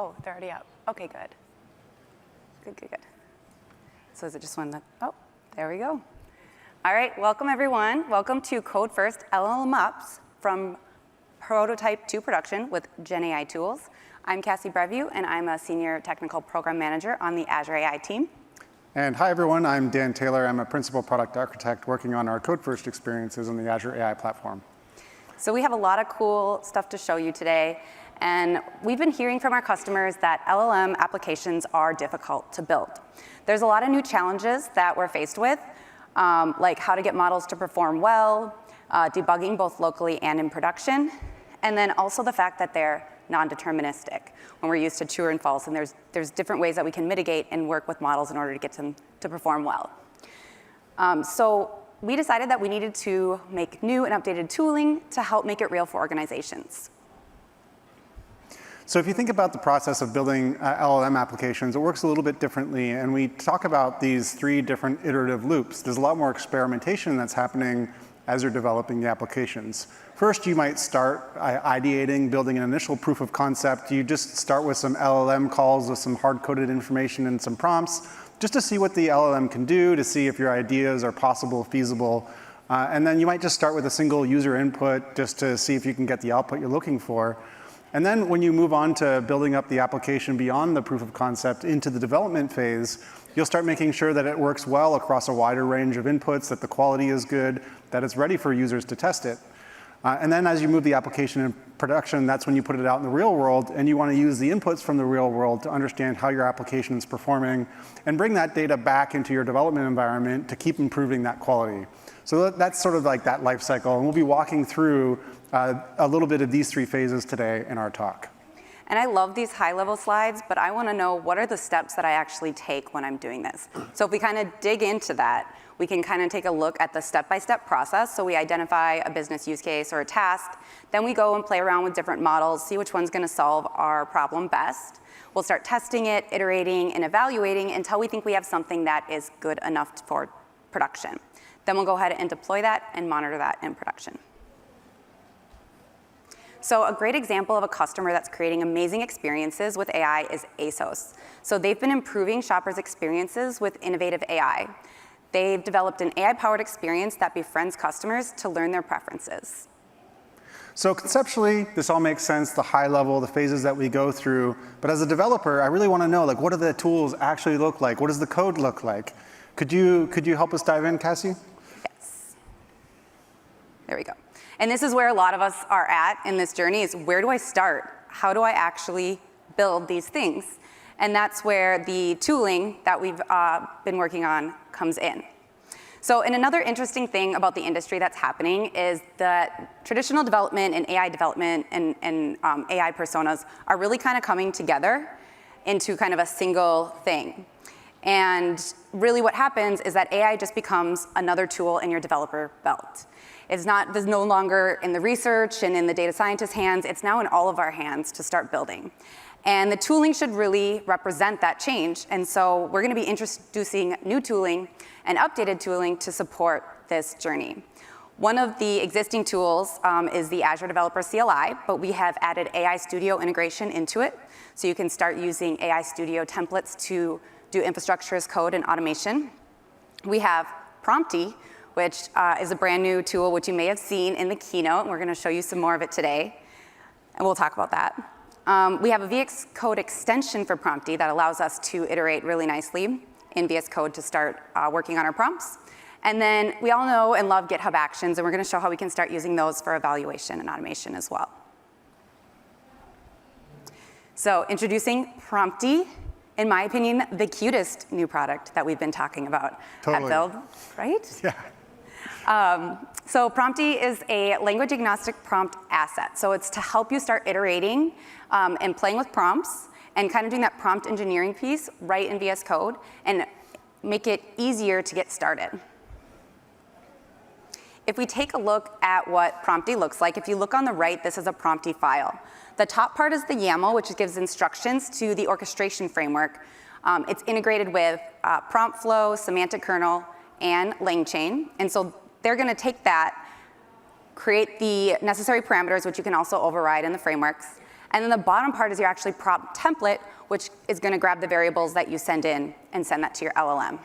Oh, they're already up. Okay, good. Good. So is it just one that, oh, there we go. All right, welcome everyone. Welcome to Code First LLM Ops from prototype to production with GenAI tools. I'm Cassie Brevu, and I'm a senior technical program manager on the Azure AI team. And hi everyone, I'm Dan Taylor. I'm a principal product architect working on our Code First experiences on the Azure AI platform. So we have a lot of cool stuff to show you today. And we've been hearing from our customers that LLM applications are difficult to build. There's a lot of new challenges that we're faced with, like how to get models to perform well, debugging both locally and in production, and then also the fact that they're non-deterministic when we're used to true and false, and there's different ways that we can mitigate and work with models in order to get them to perform well. So we decided that we needed to make new and updated tooling to help make it real for organizations. So if you think about the process of building LLM applications, it works a little bit differently, and we talk about these 3 different iterative loops. There's a lot more experimentation that's happening as you're developing the applications. First, you might start ideating, building an initial proof of concept. You just start with some LLM calls with some hard-coded information and some prompts, just to see what the LLM can do, to see if your ideas are possible, feasible. And then you might just start with a single user input just to see if you can get the output you're looking for. And then when you move on to building up the application beyond the proof of concept into the development phase, you'll start making sure that it works well across a wider range of inputs, that the quality is good, that it's ready for users to test it. And then as you move the application in production, that's when you put it out in the real world, and you want to use the inputs from the real world to understand how your application is performing and bring that data back into your development environment to keep improving that quality. So that's sort of like that life cycle, and we'll be walking through a little bit of these 3 phases today in our talk. And I love these high-level slides, but I want to know what are the steps that I actually take when I'm doing this. So if we kind of dig into that, we can kind of take a look at the step-by-step process. So we identify a business use case or a task. Then we go and play around with different models, see which one's going to solve our problem best. We'll start testing it, iterating, and evaluating until we think we have something that is good enough for production. Then we'll go ahead and deploy that and monitor that in production. So a great example of a customer that's creating amazing experiences with AI is ASOS. So they've been improving shoppers' experiences with innovative AI. They've developed an AI-powered experience that befriends customers to learn their preferences. So conceptually, this all makes sense, the high level, the phases that we go through. But as a developer, I really want to know, like, what do the tools actually look like? What does the code look like? Could you help us dive in, Cassie? Yes. There we go. And this is where a lot of us are at in this journey, is where do I start? How do I actually build these things? And that's where the tooling that we've been working on comes in. So another interesting thing about the industry that's happening is that traditional development and AI development and AI personas are really kind of coming together into kind of a single thing. And really what happens is that AI just becomes another tool in your developer belt. There's no longer in the research and in the data scientist's hands. It's now in all of our hands to start building. And the tooling should really represent that change. And so we're going to be introducing new tooling and updated tooling to support this journey. One of the existing tools is the Azure Developer CLI, but we have added AI Studio integration into it. So you can start using AI Studio templates to do infrastructure as code and automation. We have Prompty, which is a brand new tool which you may have seen in the keynote, and we're going to show you some more of it today, and we'll talk about that. We have a VS Code extension for Prompty that allows us to iterate really nicely in VS Code to start working on our prompts. And then we all know and love GitHub Actions, and we're going to show how we can start using those for evaluation and automation as well. So introducing Prompty, in my opinion, the cutest new product that we've been talking about Totally. at Build, right? Yeah. So Prompty is a language-agnostic prompt asset. So it's to help you start iterating and playing with prompts and kind of doing that prompt engineering piece right in VS Code and make it easier to get started. If we take a look at what Prompty looks like, if you look on the right, this is a Prompty file. The top part is the YAML, which gives instructions to the orchestration framework. It's integrated with prompt flow, semantic kernel, and LangChain. And so they're going to take that, create the necessary parameters, which you can also override in the frameworks, And then the bottom part is your actually prompt template, which is going to grab the variables that you send in and send that to your LLM.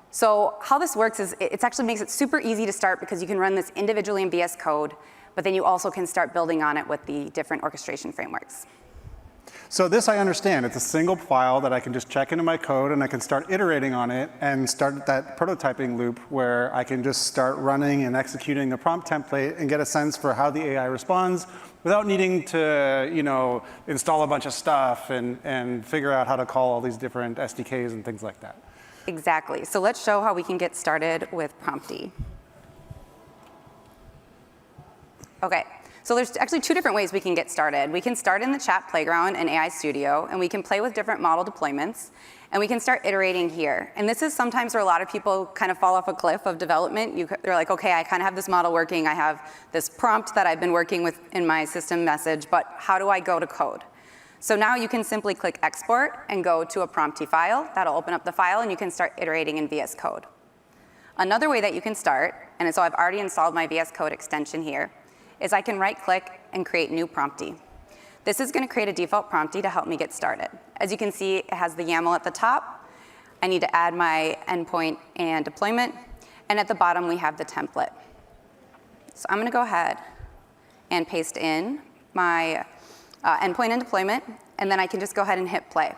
So how this works is it actually makes it super easy to start because you can run this individually in VS Code, but then you also can start building on it with the different orchestration frameworks. So this I understand. It's a single file that I can just check into my code and I can start iterating on it and start that prototyping loop where I can just start running and executing a prompt template and get a sense for how the AI responds without needing to, install a bunch of stuff and figure out how to call all these different SDKs and things like that. Exactly. So let's show how we can get started with Prompty. Okay. So there's actually two different ways we can get started. We can start in the chat playground in AI Studio, and we can play with different model deployments, and we can start iterating here. And this is sometimes where a lot of people kind of fall off a cliff of development. They're like, okay, I kind of have this model working. I have this prompt that I've been working with in my system message, but how do I go to code? So now you can simply click export and go to a Prompty file. That'll open up the file, and you can start iterating in VS Code. Another way that you can start, and so I've already installed my VS Code extension here, is I can right-click and create new Prompty. This is going to create a default Prompty to help me get started. As you can see, it has the YAML at the top. I need to add my endpoint and deployment. And at the bottom, we have the template. So I'm going to go ahead and paste in my endpoint and deployment, and then I can just go ahead and hit play.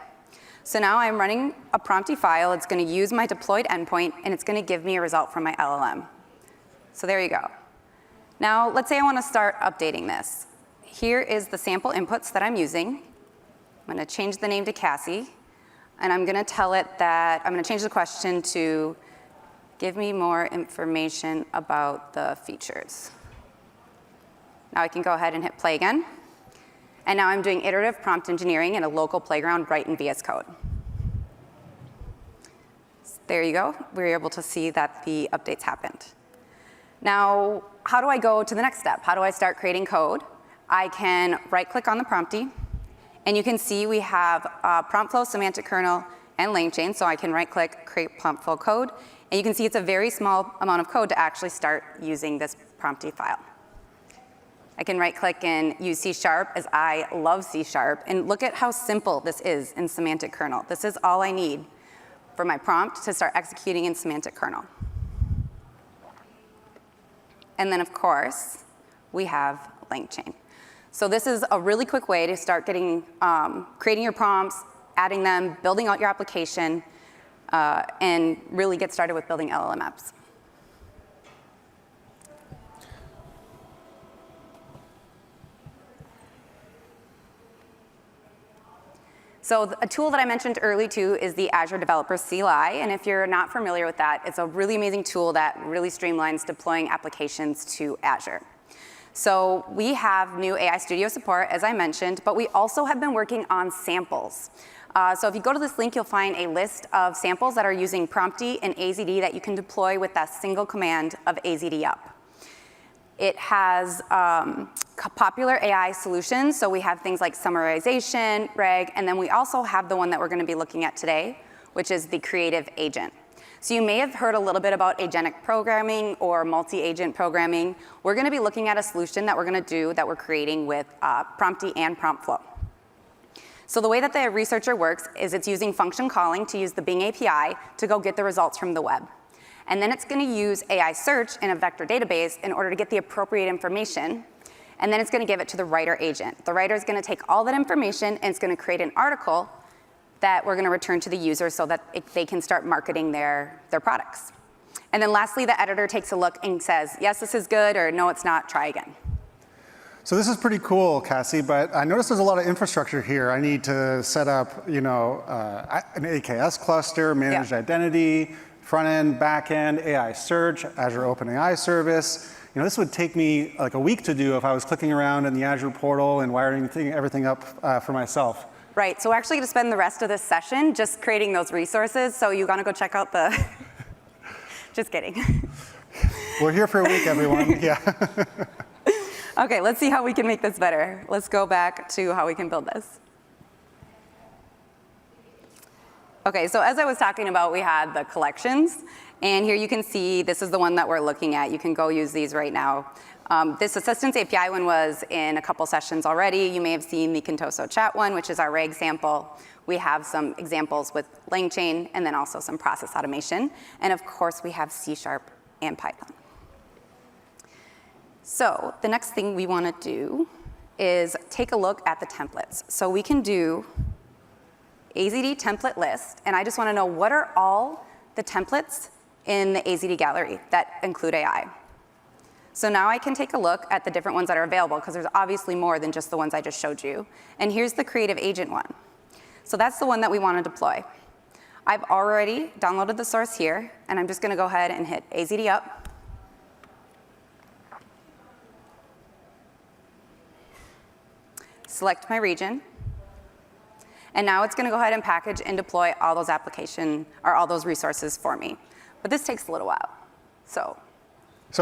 So now I'm running a Prompty file. It's going to use my deployed endpoint, and it's going to give me a result from my LLM. So there you go. Now, let's say I want to start updating this. Here is the sample inputs that I'm using. I'm going to change the name to Cassie, and I'm going to tell it that I'm going to change the question to give me more information about the features. Now I can go ahead and hit play again. And now I'm doing iterative prompt engineering in a local playground right in VS Code. So there you go. We were able to see that the updates happened. Now, how do I go to the next step? How do I start creating code? I can right-click on the Prompty, and you can see we have prompt flow, semantic kernel, and LangChain. So I can right-click, create prompt flow code, and you can see it's a very small amount of code to actually start using this Prompty file. I can right-click and use C#, as I love C#, and look at how simple this is in semantic kernel. This is all I need for my prompt to start executing in semantic kernel. And then, of course, we have LangChain. So this is a really quick way to start getting, creating your prompts, adding them, building out your application, and really get started with building LLM apps. So a tool that I mentioned early too is the Azure Developer CLI, and if you're not familiar with that, it's a really amazing tool that really streamlines deploying applications to Azure. So we have new AI Studio support, as I mentioned, but we also have been working on samples. So if you go to this link, you'll find a list of samples that are using Prompty and AZD that you can deploy with that single command of AZD up. It has popular AI solutions, so we have things like summarization, RAG, and then we also have the one that we're going to be looking at today, which is the creative agent. So you may have heard a little bit about agentic programming or multi-agent programming. We're going to be looking at a solution that we're going to do that we're creating with Prompty and PromptFlow. So the way that the researcher works is it's using function calling to use the Bing API to go get the results from the web. And then it's going to use AI search in a vector database in order to get the appropriate information. And then it's going to give it to the writer agent. The writer is going to take all that information and it's going to create an article that we're going to return to the user so that they can start marketing their products. And then lastly, the editor takes a look and says, yes, this is good, or no, it's not, try again. So this is pretty cool, Cassie, but I noticed there's a lot of infrastructure here. I need to set up, an AKS cluster, managed identity, front end, back end, AI search, Azure OpenAI service. This would take me like a week to do if I was clicking around in the Azure portal and wiring everything up for myself. Right, so we're actually gonna spend the rest of this session just creating those resources, so you gotta go check out the, just kidding. We're here for a week, everyone, yeah. Okay, let's see how we can make this better. Let's go back to how we can build this. Okay, so as I was talking about, we had the collections, And here you can see, this is the one that we're looking at. You can go use these right now. This Assistance API one was in a couple sessions already. You may have seen the Contoso chat one, which is our RAG sample. We have some examples with LangChain, and then also some process automation. And of course, we have C# and Python. So the next thing we want to do is take a look at the templates. So we can do AZD template list, and I just want to know what are all the templates in the AZD gallery that include AI. So now I can take a look at the different ones that are available, because there's obviously more than just the ones I just showed you. And here's the Creative Agent one. So that's the one that we want to deploy. I've already downloaded the source here, and I'm just going to go ahead and hit AZD up. Select my region. And now it's going to go ahead and package and deploy all those all those resources for me. But this takes a little while. So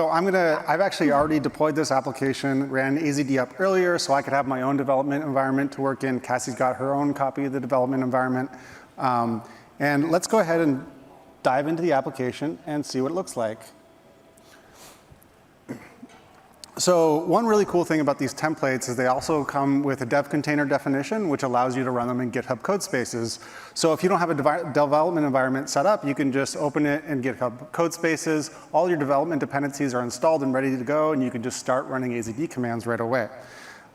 I've actually already deployed this application, ran AZD up earlier so I could have my own development environment to work in. Cassie's got her own copy of the development environment. And let's go ahead and dive into the application and see what it looks like. So one really cool thing about these templates is they also come with a dev container definition, which allows you to run them in GitHub Codespaces. So if you don't have a development environment set up, you can just open it in GitHub Codespaces. All your development dependencies are installed and ready to go, and you can just start running AZD commands right away.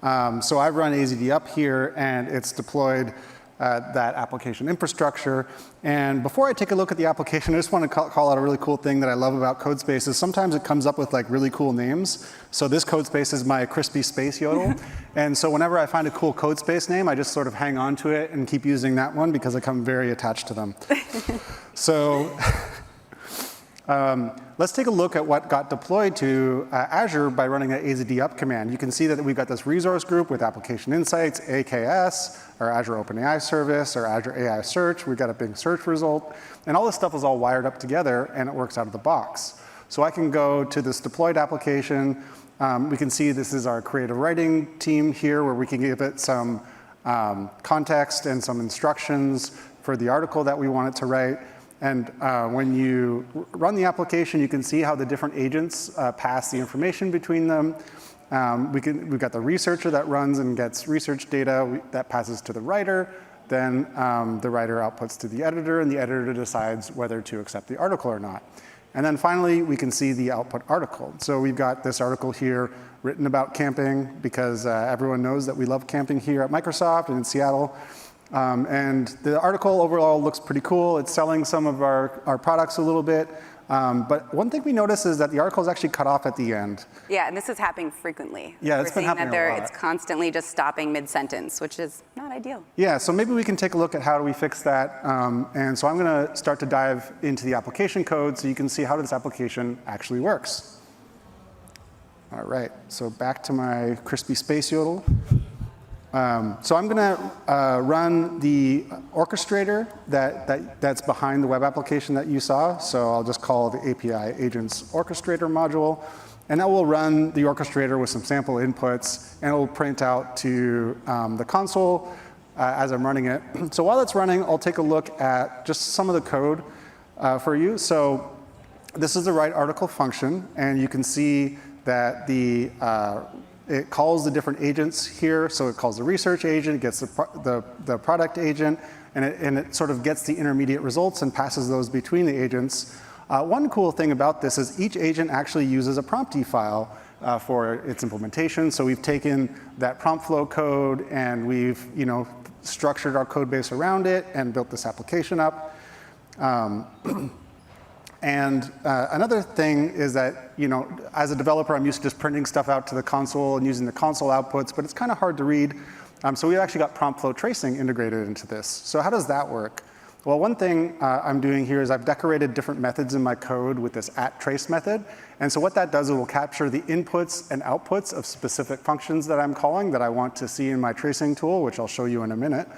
So I've run AZD up here, and it's deployed that application infrastructure. And before I take a look at the application, I just want to call out a really cool thing that I love about Codespaces. Sometimes it comes up with like really cool names. So this Codespace is my Crispy Space Yodel. And so whenever I find a cool Codespace name, I just sort of hang on to it and keep using that one because I become very attached to them. So let's take a look at what got deployed to Azure by running an AZD up command. You can see that we've got this resource group with application insights, AKS, our Azure OpenAI service, our Azure AI search. We've got a big search result. And all this stuff is all wired up together, and it works out of the box. So I can go to this deployed application. We can see this is our creative writing team here, where we can give it some context and some instructions for the article that we want it to write. And when you run the application, you can see how the different agents pass the information between them. We've got the researcher that runs and gets research data that passes to the writer. Then the writer outputs to the editor, and the editor decides whether to accept the article or not. And then finally, we can see the output article. So we've got this article here written about camping, because everyone knows that we love camping here at Microsoft and in Seattle. And the article overall looks pretty cool. It's selling some of our products a little bit. But one thing we notice is that the article is actually cut off at the end. Yeah, and this is happening frequently. Yeah, it's been happening a lot. It's constantly just stopping mid-sentence, which is not ideal. Yeah, so maybe we can take a look at how do we fix that. And so I'm going to start to dive into the application code so you can see how this application actually works. All right, so back to my Crispy Space Yodel. So I'm going to run the orchestrator that's behind the web application that you saw. So I'll just call the API agents orchestrator module. And that will run the orchestrator with some sample inputs, and it will print out to the console as I'm running it. So while it's running, I'll take a look at just some of the code for you. So this is the write article function, and you can see that it calls the different agents here. So it calls the research agent, it gets the product agent, and it sort of gets the intermediate results and passes those between the agents. One cool thing about this is each agent actually uses a promptee file for its implementation. So we've taken that prompt flow code and we've structured our code base around it and built this application up. And another thing is that, as a developer, I'm used to just printing stuff out to the console and using the console outputs, but it's kind of hard to read. So we've actually got prompt flow tracing integrated into this. So how does that work? Well, one thing I'm doing here is I've decorated different methods in my code with this @trace method. And so what that does is it will capture the inputs and outputs of specific functions that I'm calling that I want to see in my tracing tool, which I'll show you in a minute.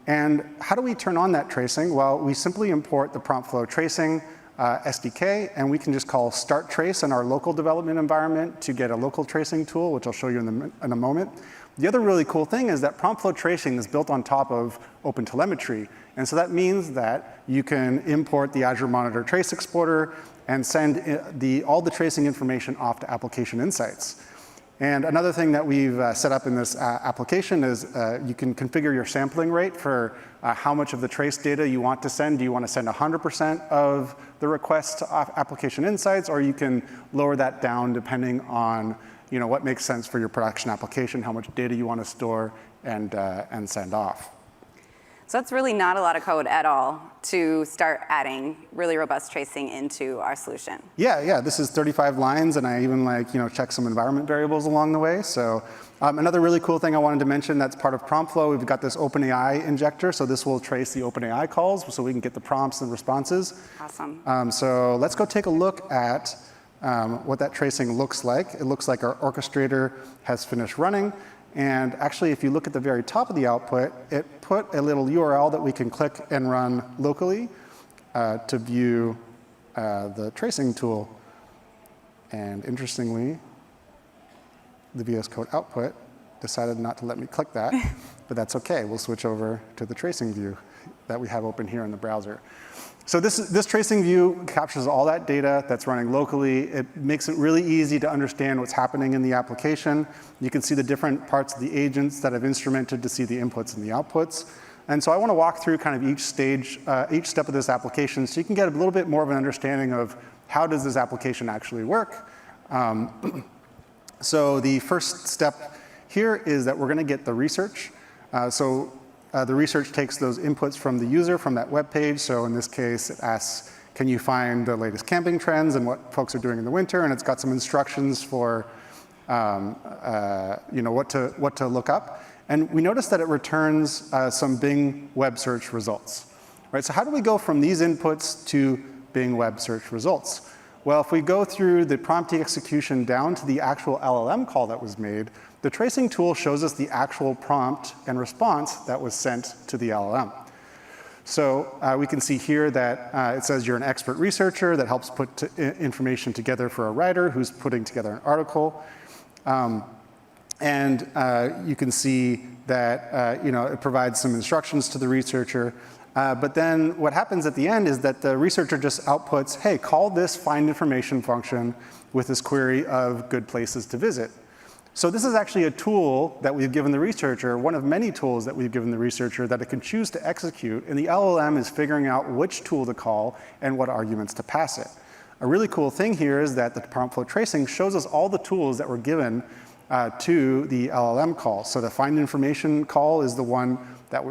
And how do we turn on that tracing? Well, we simply import the prompt flow tracing SDK, and we can just call start trace in our local development environment to get a local tracing tool, which I'll show you in a moment. The other really cool thing is that prompt flow tracing is built on top of OpenTelemetry. And so that means that you can import the Azure Monitor Trace Exporter and send all the tracing information off to Application Insights. And another thing that we've set up in this application is you can configure your sampling rate for how much of the trace data you want to send. Do you want to send 100% of the requests to Application Insights, or you can lower that down depending on what makes sense for your production application, how much data you want to store and send off. So that's really not a lot of code at all to start adding really robust tracing into our solution. Yeah, this is 35 lines, and I even check some environment variables along the way. So another really cool thing I wanted to mention that's part of PromptFlow, we've got this OpenAI injector, so this will trace the OpenAI calls so we can get the prompts and responses. Awesome. So let's go take a look at what that tracing looks like. It looks like our orchestrator has finished running. And actually, if you look at the very top of the output, it put a little URL that we can click and run locally to view the tracing tool. And interestingly, the VS Code output decided not to let me click that, but that's OK. We'll switch over to the tracing view that we have open here in the browser. So this tracing view captures all that data that's running locally. It makes it really easy to understand what's happening in the application. You can see the different parts of the agents that I've instrumented to see the inputs and the outputs. And so I want to walk through kind of each step of this application so you can get a little bit more of an understanding of how does this application actually work. So the first step here is that we're going to get the research. The research takes those inputs from the user from that web page. So in this case, it asks, can you find the latest camping trends and what folks are doing in the winter? And it's got some instructions for what to look up. And we notice that it returns some Bing web search results. Right? So how do we go from these inputs to Bing web search results? Well, if we go through the prompt execution down to the actual LLM call that was made, the tracing tool shows us the actual prompt and response that was sent to the LLM. So we can see here that it says you're an expert researcher that helps put information together for a writer who's putting together an article. And you can see that it provides some instructions to the researcher. But then what happens at the end is that the researcher just outputs, hey, call this find information function with this query of good places to visit. So this is actually a tool that we've given the researcher, one of many tools that we've given the researcher that it can choose to execute, and the LLM is figuring out which tool to call and what arguments to pass it. A really cool thing here is that the PromptFlow tracing shows us all the tools that were given to the LLM call. So the find information call is the one that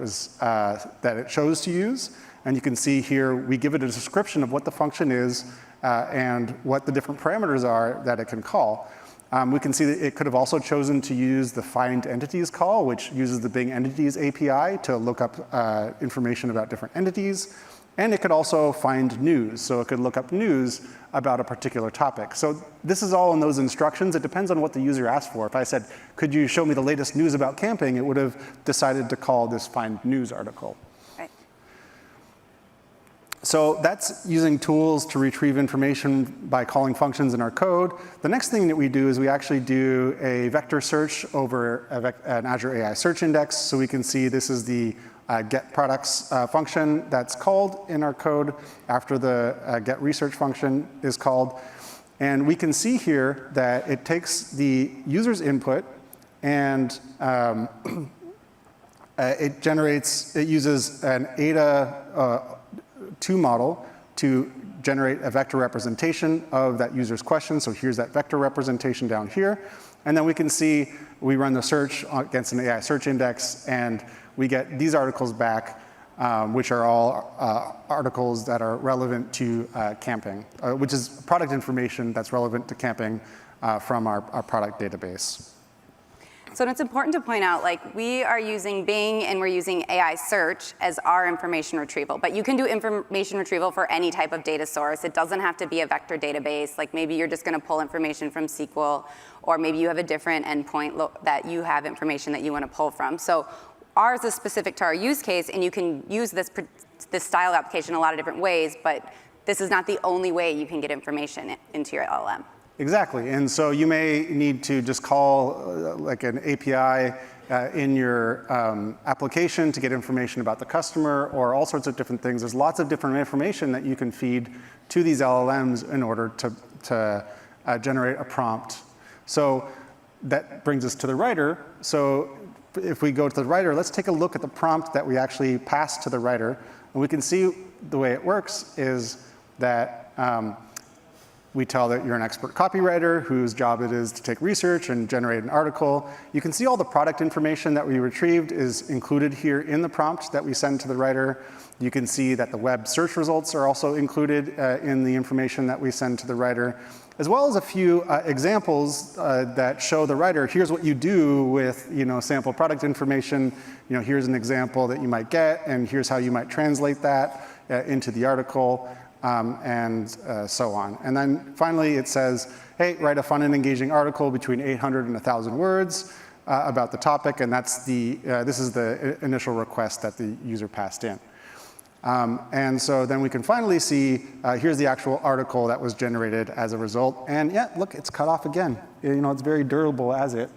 it chose to use, and you can see here we give it a description of what the function is and what the different parameters are that it can call. We can see that it could have also chosen to use the find entities call, which uses the Bing Entities API to look up information about different entities. And it could also find news. So it could look up news about a particular topic. So this is all in those instructions. It depends on what the user asked for. If I said, could you show me the latest news about camping, it would have decided to call this find news article. So that's using tools to retrieve information by calling functions in our code. The next thing that we do is we actually do a vector search over an Azure AI Search Index. So we can see this is the get products function that's called in our code after the get research function is called. And we can see here that it takes the user's input and it uses an Ada 2 model to generate a vector representation of that user's question. So here's that vector representation down here. And then we can see we run the search against an AI search index, and we get these articles back, which are all articles that are relevant to camping, which is product information that's relevant to camping from our product database. So it's important to point out, we are using Bing and we're using AI search as our information retrieval, but you can do information retrieval for any type of data source. It doesn't have to be a vector database. Maybe you're just going to pull information from SQL, or maybe you have a different endpoint that you have information that you want to pull from. So ours is specific to our use case, and you can use this style application a lot of different ways, but this is not the only way you can get information into your LLM. Exactly, and so you may need to just call an API in your application to get information about the customer or all sorts of different things. There's lots of different information that you can feed to these LLMs in order to generate a prompt. So that brings us to the writer. So if we go to the writer, let's take a look at the prompt that we actually passed to the writer. And we can see the way it works is that we tell that you're an expert copywriter whose job it is to take research and generate an article. You can see all the product information that we retrieved is included here in the prompt that we send to the writer. You can see that the web search results are also included in the information that we send to the writer, as well as a few examples that show the writer, here's what you do with sample product information. Here's an example that you might get, and here's how you might translate that into the article. And so on. And then finally it says, hey, write a fun and engaging article between 800 and 1,000 words about the topic, and that's this is the initial request that the user passed in. And so then we can finally see, here's the actual article that was generated as a result, and yeah, look, it's cut off again. It's very durable as it.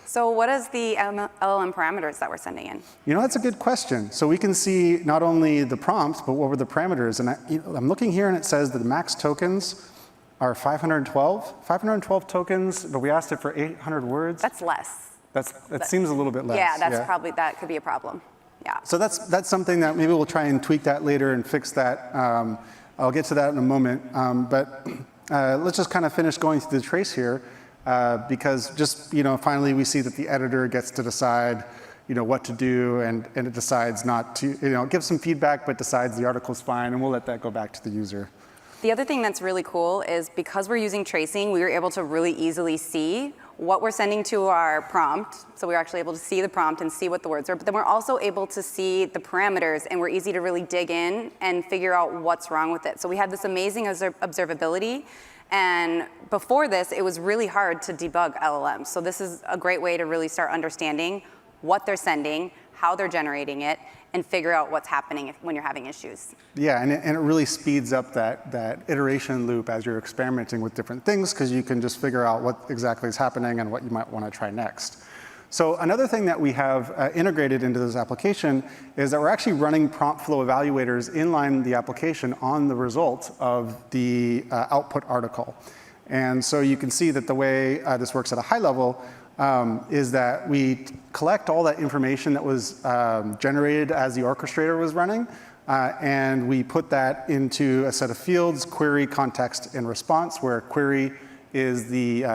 So what is the LLM parameters that we're sending in? That's a good question. So we can see not only the prompts, but what were the parameters. And I'm looking here and it says that the max tokens are 512. 512 tokens, but we asked it for 800 words. That's less. That seems a little bit less. Yeah, probably, that could be a problem. Yeah. So that's something that maybe we'll try and tweak that later and fix that. I'll get to that in a moment. But let's just kind of finish going through the trace here. Because just, finally we see that the editor gets to decide, what to do, and it decides not to, it gives some feedback, but decides the article's fine, and we'll let that go back to the user. The other thing that's really cool is because we're using tracing, we were able to really easily see what we're sending to our prompt. So we were actually able to see the prompt and see what the words are, but then we're also able to see the parameters, and we're easy to really dig in and figure out what's wrong with it. So we had this amazing observability. And before this, it was really hard to debug LLMs. So this is a great way to really start understanding what they're sending, how they're generating it, and figure out what's happening when you're having issues. Yeah, and it really speeds up that iteration loop as you're experimenting with different things, because you can just figure out what exactly is happening and what you might want to try next. So another thing that we have integrated into this application is that we're actually running prompt flow evaluators inline the application on the result of the output article. And so you can see that the way this works at a high level is that we collect all that information that was generated as the orchestrator was running, and we put that into a set of fields, query, context, and response, where query is the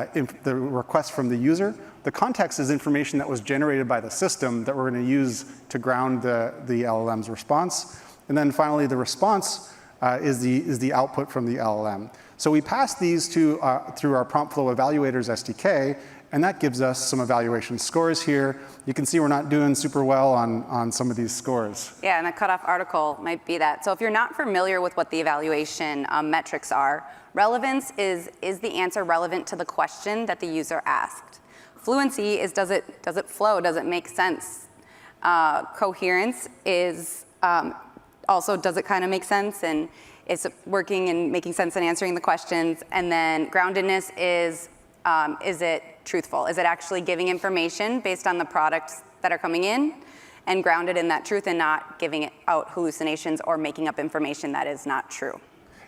request from the user. The context is information that was generated by the system that we're going to use to ground the LLM's response. And then finally, the response is the output from the LLM. So we pass these through our Prompt Flow Evaluators SDK, and that gives us some evaluation scores here. You can see we're not doing super well on some of these scores. Yeah, and the cutoff article might be that. So if you're not familiar with what the evaluation metrics are, relevance is the answer relevant to the question that the user asked? Fluency is does it flow? Does it make sense? Coherence is also does it kind of make sense, and is it working and making sense and answering the questions? And then groundedness is it truthful? Is it actually giving information based on the products that are coming in and grounded in that truth and not giving out hallucinations or making up information that is not true?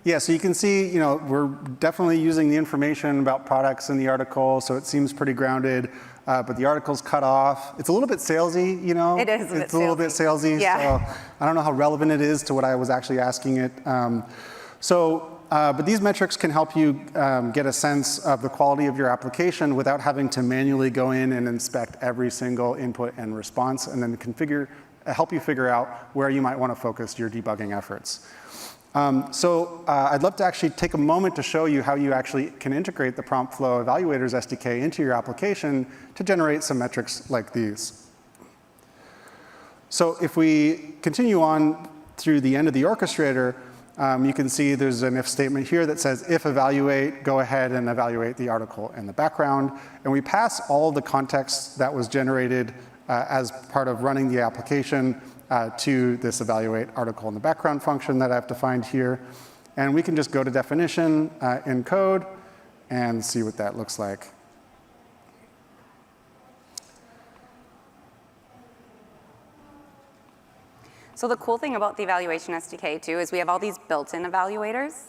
Yeah, so you can see, we're definitely using the information about products in the article, so it seems pretty grounded, but the article's cut off. It's a little bit salesy, It is It's a little bit salesy, yeah. So I don't know how relevant it is to what I was actually asking it. But these metrics can help you get a sense of the quality of your application without having to manually go in and inspect every single input and response, and then help you figure out where you might want to focus your debugging efforts. I'd love to actually take a moment to show you how you actually can integrate the Prompt Flow Evaluators SDK into your application to generate some metrics like these. So if we continue on through the end of the orchestrator, you can see there's an if statement here that says if evaluate, go ahead and evaluate the article in the background. And we pass all the context that was generated as part of running the application to this evaluate article in the background function that I've defined here. And we can just go to definition in code and see what that looks like. So the cool thing about the evaluation SDK too is we have all these built-in evaluators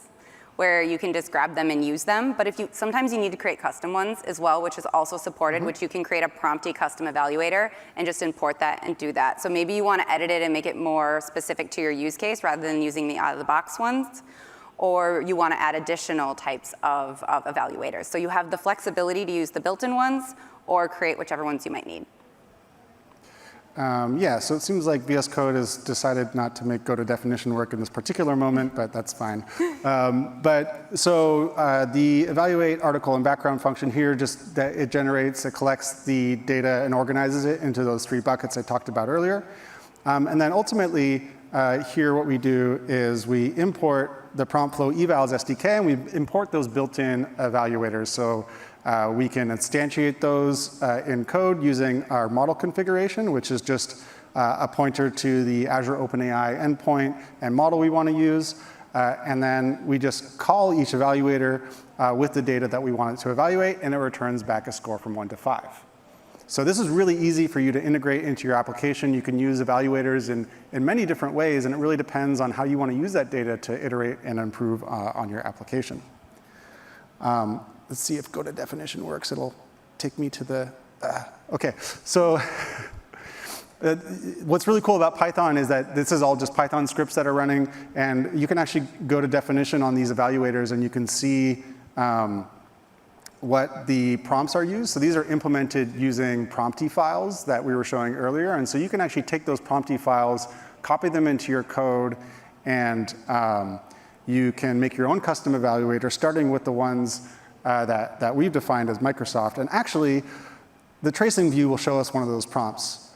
where you can just grab them and use them. But sometimes you need to create custom ones as well, which is also supported, which you can create a Prompty custom evaluator and just import that and do that. So maybe you want to edit it and make it more specific to your use case rather than using the out-of-the-box ones, or you want to add additional types of evaluators. So you have the flexibility to use the built-in ones or create whichever ones you might need. Yeah, so it seems like VS Code has decided not to make go-to-definition work in this particular moment, but that's fine. The evaluate article and background function here, just that it collects the data and organizes it into those 3 buckets I talked about earlier. And then ultimately, here what we do is we import the PromptFlow evals SDK, and we import those built-in evaluators. So we can instantiate those in code using our model configuration, which is just a pointer to the Azure OpenAI endpoint and model we want to use. And then we just call each evaluator with the data that we want it to evaluate, and it returns back a score from 1 to 5. So this is really easy for you to integrate into your application. You can use evaluators in many different ways, and it really depends on how you want to use that data to iterate and improve on your application. Let's see if go-to-definition works. It'll take me to the, OK. So what's really cool about Python is that this is all just Python scripts that are running. And you can actually go to definition on these evaluators, and you can see what the prompts are used. So these are implemented using Prompty files that we were showing earlier. And so you can actually take those Prompty files, copy them into your code, and you can make your own custom evaluator, starting with the ones that we've defined as Microsoft. And actually, the tracing view will show us one of those prompts.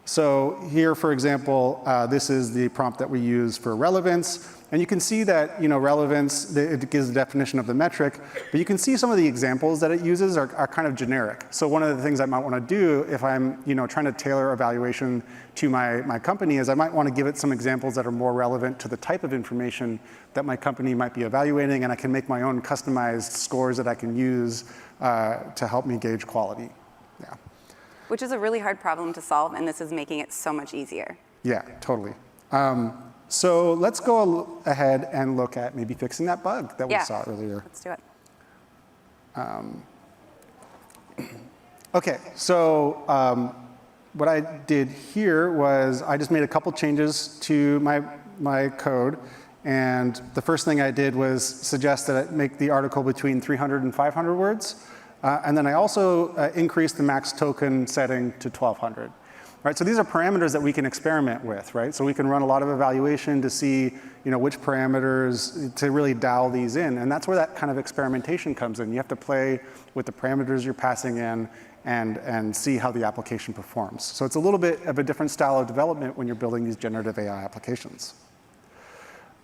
So here, for example, this is the prompt that we use for relevance. And you can see that relevance, it gives the definition of the metric. But you can see some of the examples that it uses are kind of generic. So one of the things I might want to do if I'm trying to tailor evaluation to my company is I might want to give it some examples that are more relevant to the type of information that my company might be evaluating. And I can make my own customized scores that I can use to help me gauge quality. Yeah. Which is a really hard problem to solve, and this is making it so much easier. Yeah, totally. So let's go ahead and look at maybe fixing that bug that we saw earlier. Let's do it. OK, so what I did here was I just made a couple changes to my code. And the first thing I did was suggest that I make the article between 300 and 500 words. And then I also increased the max token setting to 1,200. Right, so these are parameters that we can experiment with, right? So we can run a lot of evaluation to see, which parameters to really dial these in, and that's where that kind of experimentation comes in. You have to play with the parameters you're passing in and see how the application performs. So it's a little bit of a different style of development when you're building these generative AI applications.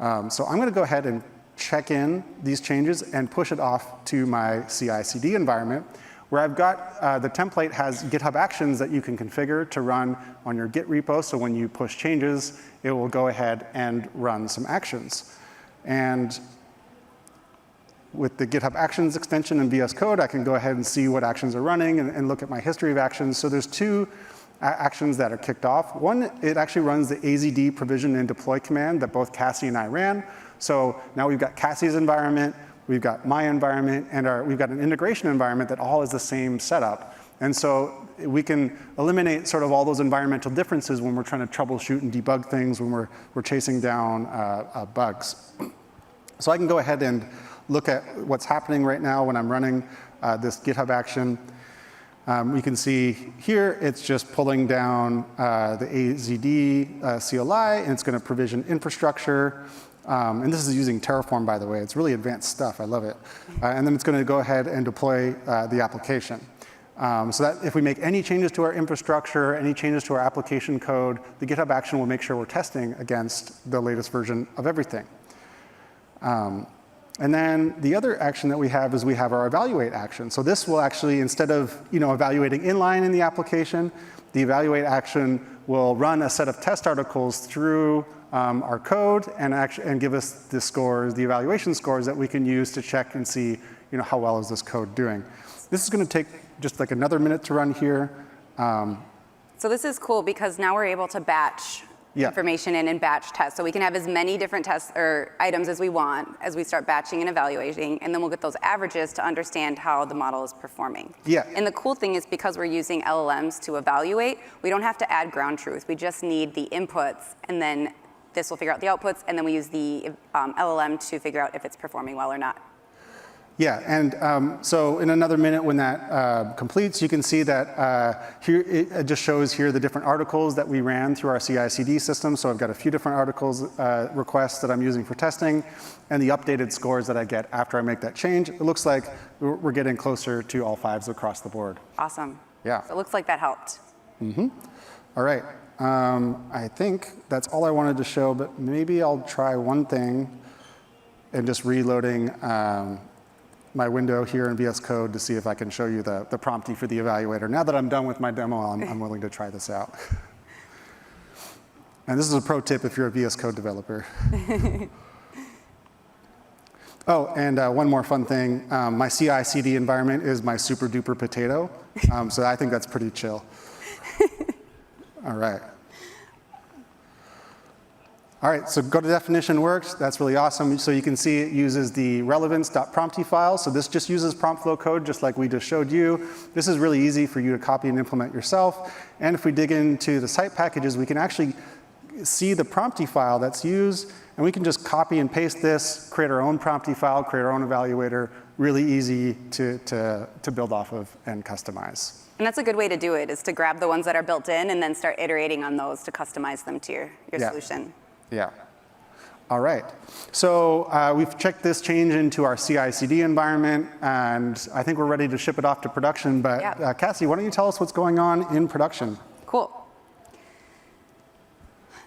So I'm going to go ahead and check in these changes and push it off to my CI/CD environment, where I've got the template has GitHub Actions that you can configure to run on your Git repo. So when you push changes, it will go ahead and run some actions. And with the GitHub Actions extension in VS Code, I can go ahead and see what actions are running and look at my history of actions. So there's 2 actions that are kicked off. One, it actually runs the azd provision and deploy command that both Cassie and I ran. So now we've got Cassie's environment, we've got my environment, and we've got an integration environment that all is the same setup. And so we can eliminate sort of all those environmental differences when we're trying to troubleshoot and debug things, when we're chasing down bugs. So I can go ahead and look at what's happening right now when I'm running this GitHub action. We can see here it's just pulling down the azd CLI, and it's going to provision infrastructure. And this is using Terraform, by the way. It's really advanced stuff. I love it. And then it's going to go ahead and deploy the application. So that if we make any changes to our infrastructure, any changes to our application code, the GitHub action will make sure we're testing against the latest version of everything. And then the other action that we have is we have our evaluate action. So this will actually, instead of evaluating inline in the application, the evaluate action will run a set of test articles through our code and give us the scores, the evaluation scores that we can use to check and see how well is this code doing. This is going to take just like another minute to run here. So this is cool because now we're able to batch Yeah. information in and batch test. So we can have as many different tests or items as we want as we start batching and evaluating, and then we'll get those averages to understand how the model is performing. Yeah. And the cool thing is because we're using LLMs to evaluate, we don't have to add ground truth. We just need the inputs, and then this will figure out the outputs, and then we use the LLM to figure out if it's performing well or not. Yeah, and so in another minute when that completes, you can see that here it just shows here the different articles that we ran through our CI/CD system. So I've got a few different articles requests that I'm using for testing, and the updated scores that I get after I make that change. It looks like we're getting closer to all 5s across the board. Awesome. Yeah. So it looks like that helped. All right, I think that's all I wanted to show, but maybe I'll try one thing and just reloading my window here in VS Code to see if I can show you the prompty for the evaluator. Now that I'm done with my demo, I'm willing to try this out. And this is a pro tip if you're a VS Code developer. Oh, and one more fun thing. My CI/CD environment is my super duper potato. So I think that's pretty chill. All right. All right, so go to definition works. That's really awesome. So you can see it uses the relevance.prompty file. So this just uses prompt flow code just like we just showed you. This is really easy for you to copy and implement yourself. And if we dig into the site packages, we can actually see the prompty file that's used, and we can just copy and paste this, create our own prompty file, create our own evaluator. Really easy to build off of and customize. And that's a good way to do it, is to grab the ones that are built in and then start iterating on those to customize them to your Yeah. solution. Yeah. All right. So we've checked this change into our CI/CD environment, and I think we're ready to ship it off to production. But Yeah. Cassie, why don't you tell us what's going on in production? Cool.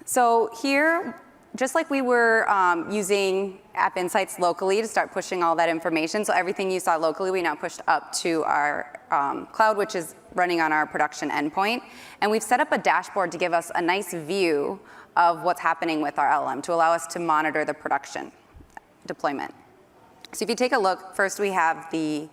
So here, just like we were using App Insights locally to start pushing all that information, so everything you saw locally, we now pushed up to our cloud, which is running on our production endpoint. And we've set up a dashboard to give us a nice view of what's happening with our LLM to allow us to monitor the production deployment. So if you take a look, first we have the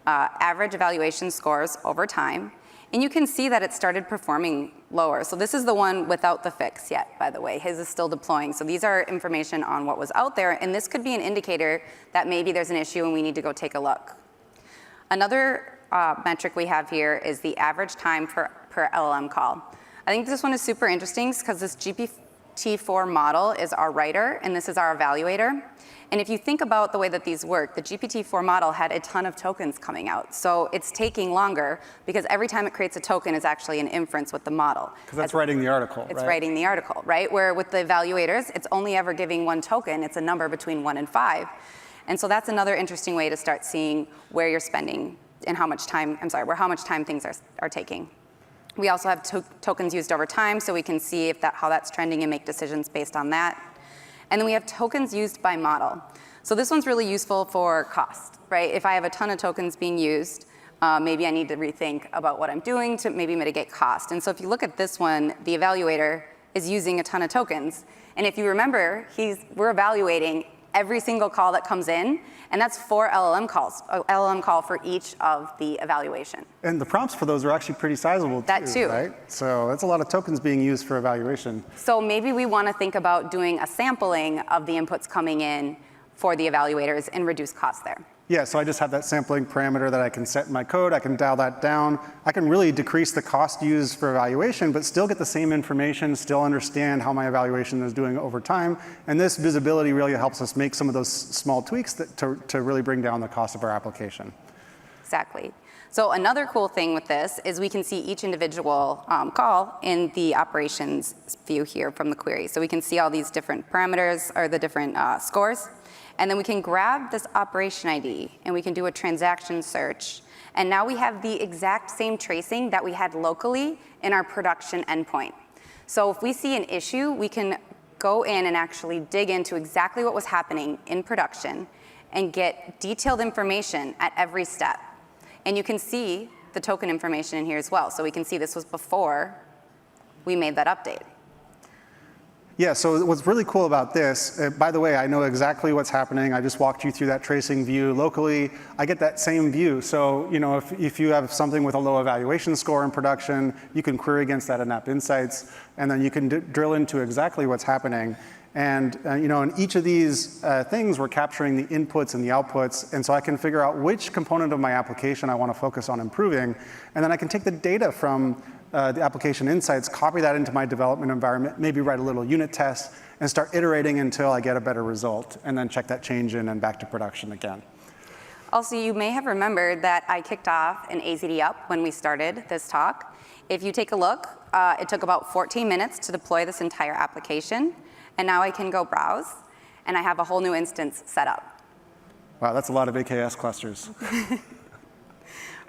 average evaluation scores over time. And you can see that it started performing lower. So this is the one without the fix yet, by the way. His is still deploying. So these are information on what was out there. And this could be an indicator that maybe there's an issue and we need to go take a look. Another metric we have here is the average time per LLM call. I think this one is super interesting because this GPT-4 model is our writer, and this is our evaluator. And if you think about the way that these work, the GPT-4 model had a ton of tokens coming out. So it's taking longer because every time it creates a token is actually an inference with the model. Because that's writing the article, It's right? writing the article, right? Where with the evaluators, it's only ever giving one token. It's a number between 1 and 5. And so that's another interesting way to start seeing where you're spending and how much time, how much time things are taking. We also have tokens used over time, so we can see if how that's trending and make decisions based on that. And then we have tokens used by model. So this one's really useful for cost, right? If I have a ton of tokens being used, maybe I need to rethink about what I'm doing to maybe mitigate cost. And so if you look at this one, the evaluator is using a ton of tokens. And if you remember, we're evaluating every single call that comes in, and that's 4 LLM calls, an LLM call for each of the evaluation. And the prompts for those are actually pretty sizable That too. right? So that's a lot of tokens being used for evaluation. So maybe we want to think about doing a sampling of the inputs coming in for the evaluators and reduce costs there. Yeah, so I just have that sampling parameter that I can set in my code. I can dial that down. I can really decrease the cost used for evaluation, but still get the same information, still understand how my evaluation is doing over time. And this visibility really helps us make some of those small tweaks to really bring down the cost of our application. Exactly. So another cool thing with this is we can see each individual call in the operations view here from the query. So we can see all these different parameters or the different scores. And then we can grab this operation ID and we can do a transaction search. And now we have the exact same tracing that we had locally in our production endpoint. So if we see an issue, we can go in and actually dig into exactly what was happening in production and get detailed information at every step. And you can see the token information in here as well. So we can see this was before we made that update. Yeah, so what's really cool about this, by the way, I know exactly what's happening. I just walked you through that tracing view locally. I get that same view. So, if you have something with a low evaluation score in production, you can query against that in App Insights, and then you can drill into exactly what's happening. And, in each of these things, we're capturing the inputs and the outputs, and so I can figure out which component of my application I want to focus on improving, and then I can take the data from the application insights, copy that into my development environment, maybe write a little unit test, and start iterating until I get a better result, and then check that change in and back to production again. Also, you may have remembered that I kicked off an AZD up when we started this talk. If you take a look, it took about 14 minutes to deploy this entire application, and now I can go browse, and I have a whole new instance set up. Wow, that's a lot of AKS clusters.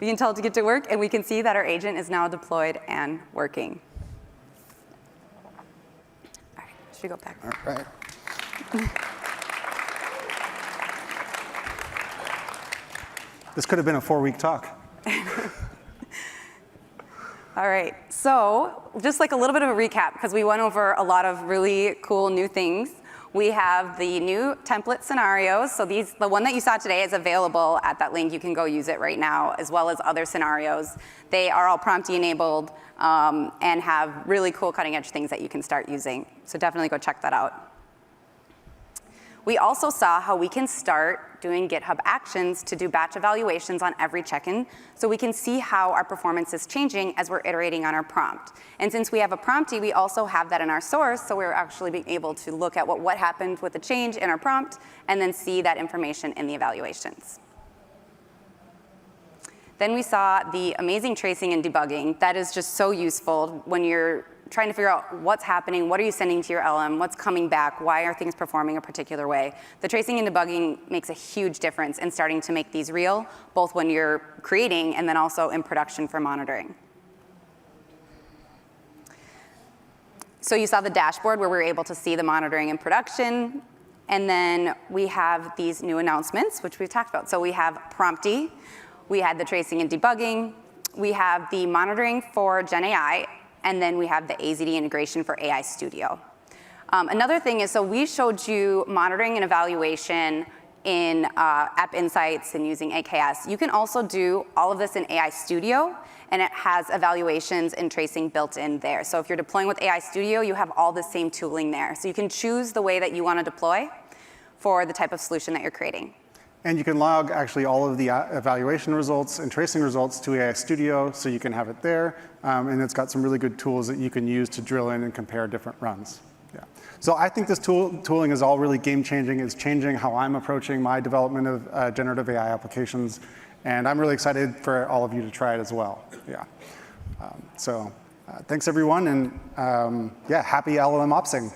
We can tell it to get to work, and we can see that our agent is now deployed and working. All right, should we go back? All right. This could have been a 4-week talk. All right, so just like a little bit of a recap, because we went over a lot of really cool new things. We have the new template scenarios. So the one that you saw today is available at that link. You can go use it right now, as well as other scenarios. They are all Prompty enabled and have really cool cutting edge things that you can start using. So definitely go check that out. We also saw how we can start doing GitHub Actions to do batch evaluations on every check-in, so we can see how our performance is changing as we're iterating on our prompt. And since we have a Prompty, we also have that in our source, so we're actually being able to look at what happened with the change in our prompt, and then see that information in the evaluations. Then we saw the amazing tracing and debugging. That is just so useful when you're trying to figure out what's happening, what are you sending to your LM, what's coming back, why are things performing a particular way. The tracing and debugging makes a huge difference in starting to make these real, both when you're creating and then also in production for monitoring. So you saw the dashboard where we were able to see the monitoring in production. And then we have these new announcements, which we've talked about. So we have Prompty, we had the tracing and debugging, we have the monitoring for GenAI, and then we have the AZD integration for AI Studio. Another thing is, so we showed you monitoring and evaluation in App Insights and using AKS. You can also do all of this in AI Studio, and it has evaluations and tracing built in there. So if you're deploying with AI Studio, you have all the same tooling there. So you can choose the way that you want to deploy for the type of solution that you're creating. And you can log actually all of the evaluation results and tracing results to AI Studio, so you can have it there. And it's got some really good tools that you can use to drill in and compare different runs. Yeah. So I think this tooling is all really game-changing. It's changing how I'm approaching my development of generative AI applications. And I'm really excited for all of you to try it as well. Yeah. Thanks, everyone. And yeah, happy LLM Opsing.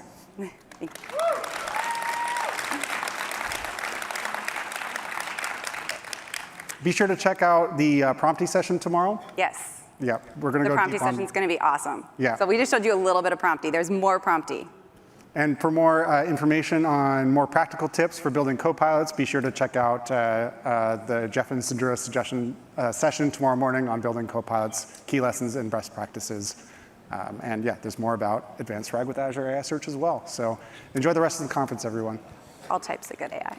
Thank you. Be sure to check out the Prompty session tomorrow. Yes. Yeah, we're going to go The Prompty deep on. session is going to be awesome. Yeah. So we just showed you a little bit of Prompty. There's more Prompty. And for more information on more practical tips for building copilots, be sure to check out the Jeff and Sindura session tomorrow morning on building copilots, key lessons and best practices. And yeah, there's more about advanced RAG with Azure AI Search as well. So enjoy the rest of the conference, everyone. All types of good AI.